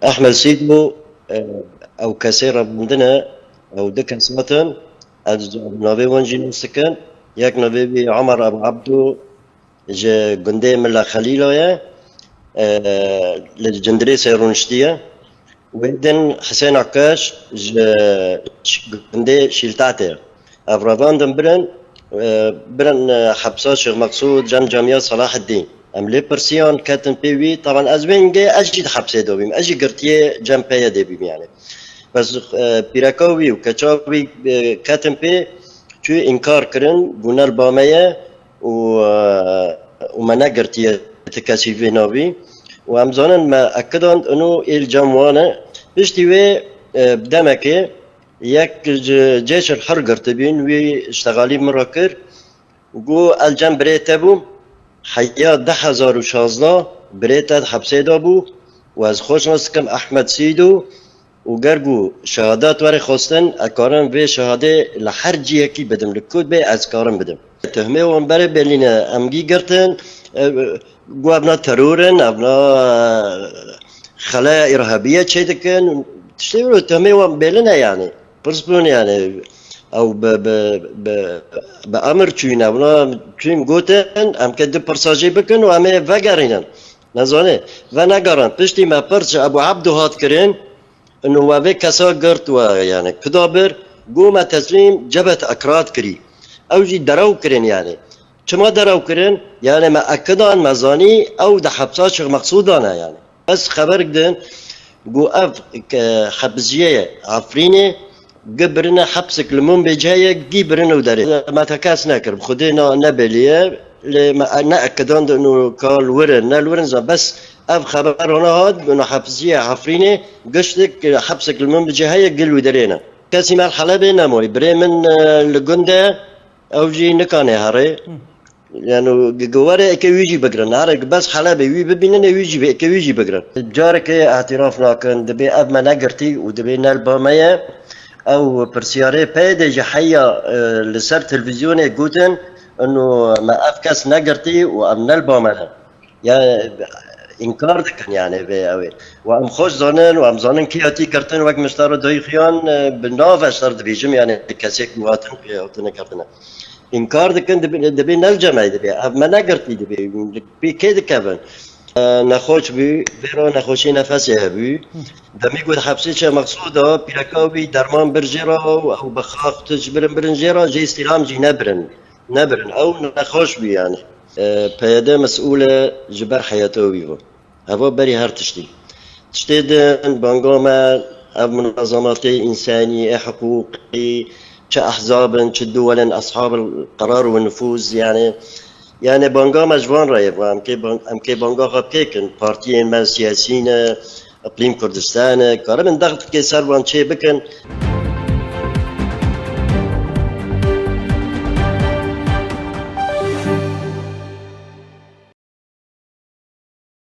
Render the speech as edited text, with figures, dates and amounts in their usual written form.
احمد سيدو او كسيرة عندنا او دكان از نوی ونجی نسکن یک نوی بی عمر ابو عبدو جا گنده ملا خلیلویه لجندري سيرونشتيه ويدن حسين عكاش گنده شيلتاتي افرادان دم برن حبسات شيخ مقصود جن جامعة صلاح الدين ام لي برسيون كاتن بيوي طبعا ازبين جي اجي حبسه دوبيم اجي قرتيه جنبيه دبيم يعني بس بيراكوي وكاتشاوي كاتن بي شو انكار كرن بنا الباميه وما قرتيه تكاسيفي نوبي وامزانن ما اكدند انه الجموانه بيشتوي بدمكه يك جيش الحر قرتبين واشتغالي مراكر وقو الجم بريتبو حياة 1016 بريتاد حبسه دابو واز خوش نسكم احمد سيدو وقرقو شهادات وري خوستن اكارن في شهاده لحر جيكي بدم لكود بي از كارن بدم تهمه وانبره برلينه امجي قرتن قو ابنا ترورن ابنا خلايا ارهابيه تشيدكن تشتغلوا تهمه وانبرلينه يعني برسبون يعني او بامر تشوينا ولا تشوين قوتن ام كد برساجي بكن وام فقرينن نزانه ونقرن بشتي ما برش ابو عبدو هات كرين انه وابي كسا قرت يعني كدابر قوم تسليم جبهة اكراد كري او جي درو كرين يعني كما درو كرين يعني ما اكدان مزاني او ده حبسات شغ مقصودانا يعني بس خبر قدن قو اف حبزيه عفريني قبرنا حبسك لمن بجاية جيبرنا وداري ما تكاس ناكر بخدينا نبليه لما نأكدان انه قال ورن الورن بس اف خبر هنا هاد انه حبسيه عفريني قشتك حبسك لمن بجاية قل ودارينا كاسي مع الحلبة نموي بريمن لقنده او جي نكاني هاري يعني جواري كويجي بقرن هاري بس حلبة وي ببيننا ويجي كويجي بقرن جارك اعترافنا كان دبي اب ما نقرتي ودبي نالبامية او برسياري بيدي جحية لسر تلفزيوني قوتن انه ما افكاس نقرتي وام نالبامية يعني انكار دكن يعني بأوي وام خوش زانن وام زانن كياتي كرتن وقت مشتار دايخيان بناف اشتار دبيجم يعني كاسيك مواتن كياتن كرتنا انكار دكن دبي نالجمع دبي ما نقرتي دبي كيد كابن نخوش بي برو نخوشي نفسي هبي دمي قد حبسي شيء مقصوده بيركاوي درمان برجيرا او بخاف تجبرن برنجيرا جي استلام جي نبرن او نخوش بي يعني پیاده مسئول جبر حياته ويفو هوا بري هر تشتي دن بانقوما منظمات انسانيه حقوقي كاحزاب كدول اصحاب القرار والنفوذ يعني بانقا مجوان رايب ام كي بانقا خب كيكن بارتيين ما سياسيين اقليم كردستان كارم ضغط كي سر وان شي بكن